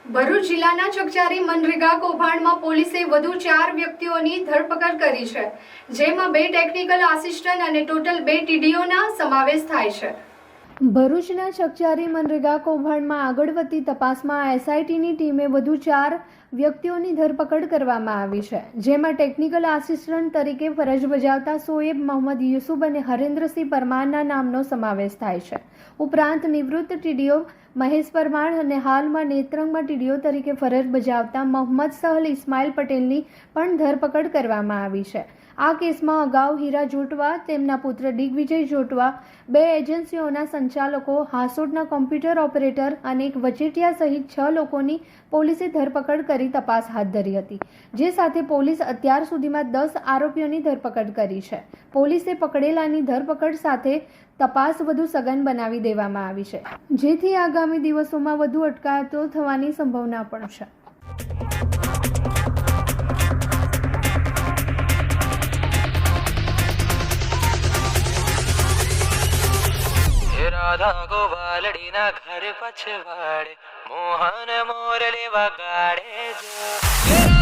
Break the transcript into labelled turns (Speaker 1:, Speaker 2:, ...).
Speaker 1: ભરૂચ જિલ્લાના ચકચારી મનરેગા કૌભાંડમાં પોલીસે વધુ 4 વ્યક્તિઓની ધરપકડ કરી છે, જેમાં 2 ટેકનિકલ આસિસ્ટન્ટ અને ટોટલ 2 ટીડીઓના સમાવેશ થાય છે। ભરૂચના ચકચારી મનરેગા કૌભાંડમાં આગળ વધતી તપાસમાં એસઆઈટીની ટીમે વધુ 4 વ્યક્તિઓની ધરપકડ કરવામાં આવી છે, જેમાં ટેકનિકલ આસિસ્ટન્ટ તરીકે ફરજ બજાવતા સોએબ મોહમ્મદ યુસુફ અને હરેન્દ્રસિંહ પરમારના નામનો સમાવેશ થાય છે। ઉપરાંત નિવૃત્ત ટીડીઓ મહેશ પરમાર અને હાલમાં નેત્રંગમાં ટીડીઓ તરીકે ફરજ બજાવતા મોહમ્મદ સહલ ઇસ્માઇલ પટેલની પણ ધરપકડ કરવામાં આવી છે। આ કેસમાં અગાઉ હીરા જોટવા, તેમના પુત્ર દિગ્વિજય જોટવા, 2 એજન્સીઓના સંચાલકો, હાસોટના કોમ્પ્યુટર ઓપરેટર અને એક વચેટિયા સહિત 6 લોકોની પોલીસે ધરપકડ કરી તપાસ હાથ ધરી હતી, જે સાથે પોલીસ અત્યાર સુધીમાં 10 આરોપીઓની ધરપકડ કરી છે। પોલીસે પકડેલાની ધરપકડ સાથે તપાસ વધુ સઘન બનાવી દેવામાં આવી છે, જેથી આગામી દિવસોમાં વધુ અટકાયતો થવાની સંભાવના પણ છે।
Speaker 2: राधा गोवालड़ी ना घर पछवाड़े मोहन मोरले वगाड़े जो।